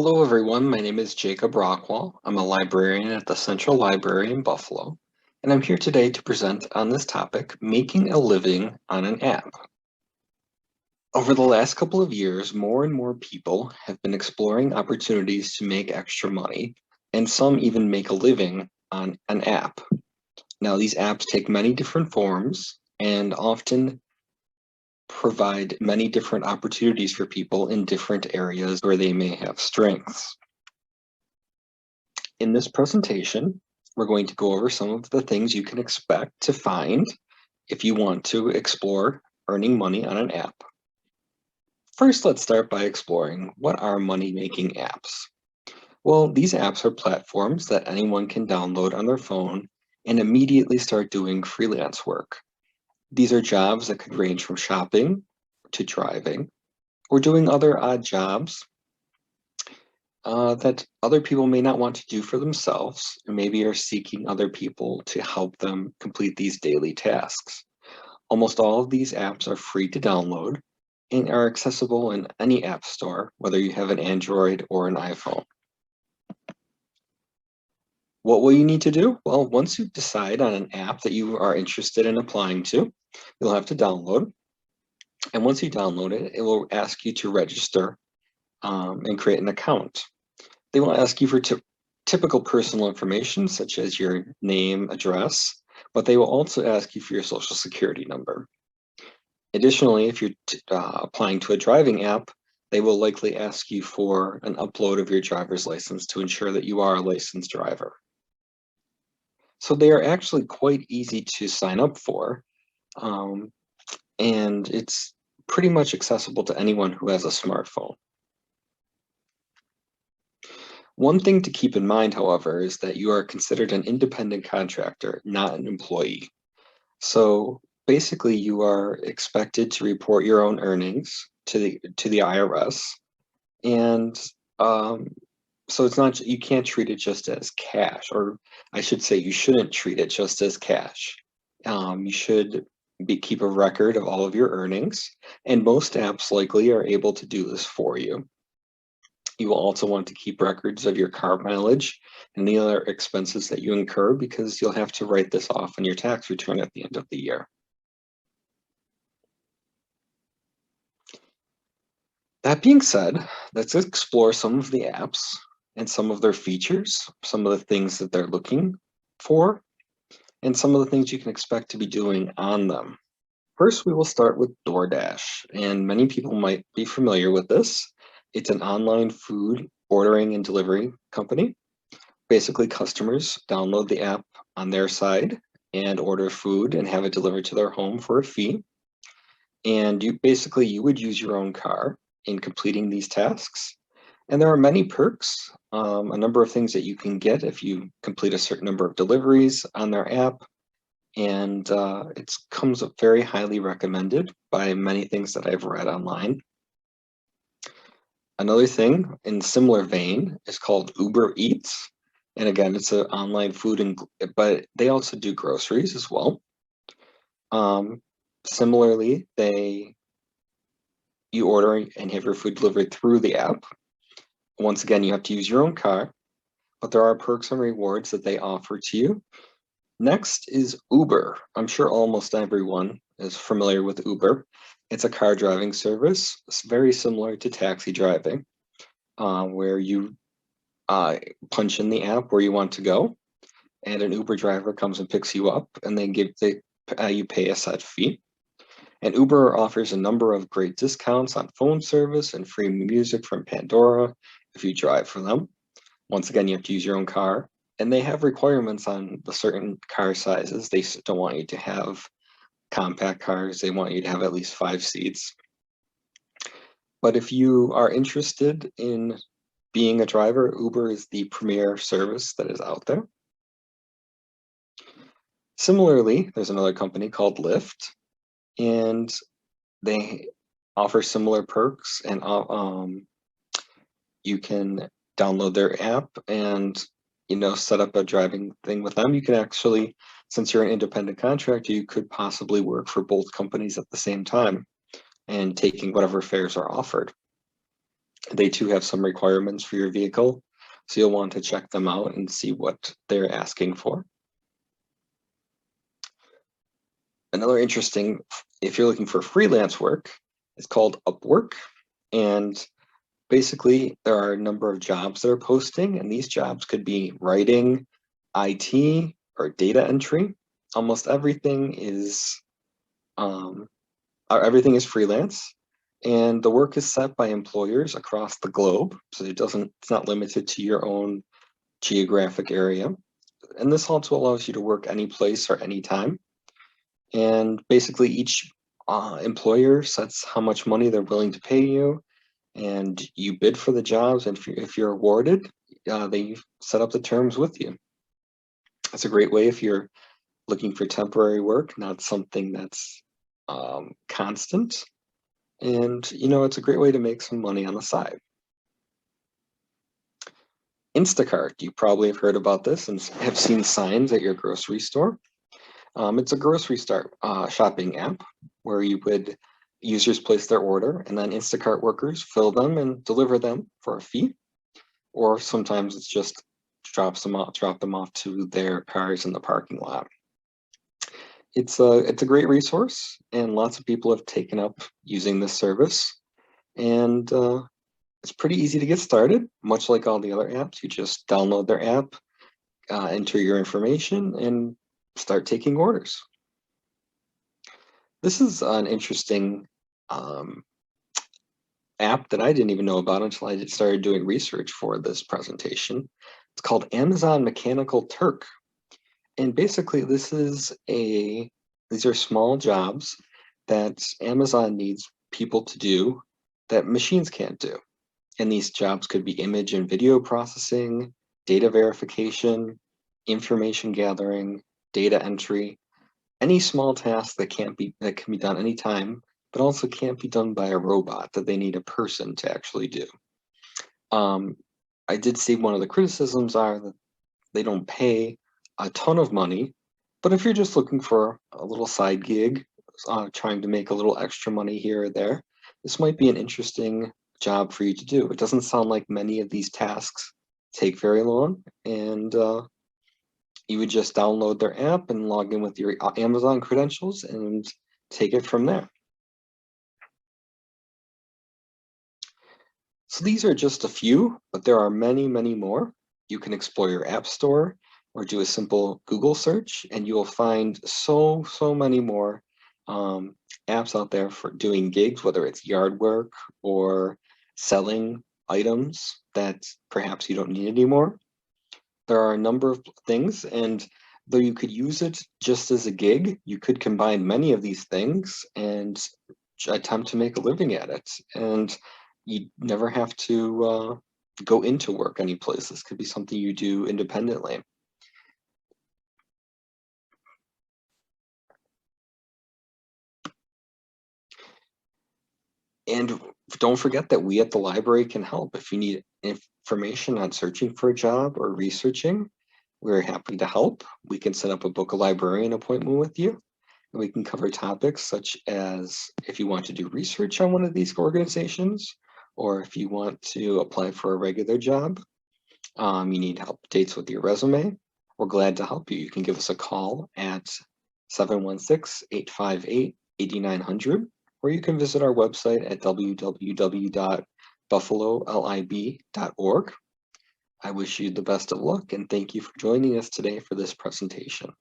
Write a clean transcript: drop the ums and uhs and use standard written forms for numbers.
Hello everyone, my name is Jacob Rockwell. I'm a librarian at the Central Library in Buffalo, and I'm here today to present on this topic, making a living on an app. Over the last couple of years, more and more people have been exploring opportunities to make extra money, and some even make a living on an app. Now, these apps take many different forms and often provide many different opportunities for people in different areas where they may have strengths. In this presentation, we're going to go over some of the things you can expect to find if you want to explore earning money on an app. First, let's start by exploring what are money-making apps. Well, these apps are platforms that anyone can download on their phone and immediately start doing freelance work. These are jobs that could range from shopping to driving or doing other odd jobs that other people may not want to do for themselves, and maybe are seeking other people to help them complete these daily tasks. Almost all of these apps are free to download and are accessible in any app store, whether you have an Android or an iPhone. What will you need to do? Well, once you decide on an app that you are interested in applying to, you'll have to download. And once you download it, it will ask you to register and create an account. They will ask you for typical personal information, such as your name, address, but they will also ask you for your social security number. Additionally, if you're applying to a driving app, they will likely ask you for an upload of your driver's license to ensure that you are a licensed driver. So they are actually quite easy to sign up for, and it's pretty much accessible to anyone who has a smartphone. One thing to keep in mind, however, is that you are considered an independent contractor, not an employee. So basically, you are expected to report your own earnings to the IRS, and so it's not, you can't treat it just as cash, or I should say, you shouldn't treat it just as cash. You should keep a record of all of your earnings, and most apps likely are able to do this for you. You will also want to keep records of your car mileage and the other expenses that you incur, because you'll have to write this off on your tax return at the end of the year. That being said, let's explore some of the apps and some of their features, some of the things that they're looking for, and some of the things you can expect to be doing on them. First, we will start with DoorDash, and many people might be familiar with this. It's an online food ordering and delivery company. Basically, customers download the app on their side and order food and have it delivered to their home for a fee. And you would use your own car in completing these tasks. And there are many perks, a number of things that you can get if you complete a certain number of deliveries on their app. And it comes up very highly recommended by many things that I've read online. Another thing in similar vein is called Uber Eats. And again, it's an online food, but they also do groceries as well. Similarly, you order and have your food delivered through the app. Once again, you have to use your own car, but there are perks and rewards that they offer to you. Next is Uber. I'm sure almost everyone is familiar with Uber. It's a car driving service. It's very similar to taxi driving, where you punch in the app where you want to go, and an Uber driver comes and picks you up, and you pay a set fee. And Uber offers a number of great discounts on phone service and free music from Pandora if you drive for them. Once again, you have to use your own car, and they have requirements on the certain car sizes. They don't want you to have compact cars. They want you to have at least 5 seats. But if you are interested in being a driver, Uber is the premier service that is out there. Similarly, there's another company called Lyft, and they offer similar perks, and you can download their app and set up a driving thing with them. You can actually, since you're an independent contractor, you could possibly work for both companies at the same time and taking whatever fares are offered. They too have some requirements for your vehicle, so you'll want to check them out and see what they're asking for. Another interesting, if you're looking for freelance work, it's called UPWORK. And basically, there are a number of jobs that are posting, and these jobs could be writing, IT, or data entry. Almost everything is freelance, and the work is set by employers across the globe, so it's not limited to your own geographic area. And this also allows you to work any place or any time. And basically, each employer sets how much money they're willing to pay you, and you bid for the jobs, and if you're awarded, they set up the terms with you. It's a great way if you're looking for temporary work, not something that's constant. And, it's a great way to make some money on the side. Instacart, you probably have heard about this and have seen signs at your grocery store. It's a grocery shopping app where users place their order, and then Instacart workers fill them and deliver them for a fee. Or sometimes it's just drop them off to their cars in the parking lot. It's a great resource, and lots of people have taken up using this service. And it's pretty easy to get started, much like all the other apps. You just download their app, enter your information, and start taking orders. This is an interesting app that I didn't even know about until I started doing research for this presentation. It's called Amazon Mechanical Turk. And basically these are small jobs that Amazon needs people to do that machines can't do. And these jobs could be image and video processing, data verification, information gathering, data entry, any small task that can be done anytime, but also can't be done by a robot, that they need a person to actually do. I did see one of the criticisms are that they don't pay a ton of money, but if you're just looking for a little side gig, trying to make a little extra money here or there, this might be an interesting job for you to do. It doesn't sound like many of these tasks take very long, and you would just download their app and log in with your Amazon credentials and take it from there. So these are just a few, but there are many, many more. You can explore your app store or do a simple Google search, and you will find so many more apps out there for doing gigs, whether it's yard work or selling items that perhaps you don't need anymore. There are a number of things, and though you could use it just as a gig, you could combine many of these things and attempt to make a living at it. And you never have to go into work any place. This could be something you do independently. And don't forget that we at the library can help. If you need information on searching for a job or researching, we're happy to help. We can set up a book a librarian appointment with you. And we can cover topics such as if you want to do research on one of these organizations, or if you want to apply for a regular job, you need updates with your resume, we're glad to help you. You can give us a call at 716-858-8900, or you can visit our website at www.buffalolib.org. I wish you the best of luck, and thank you for joining us today for this presentation.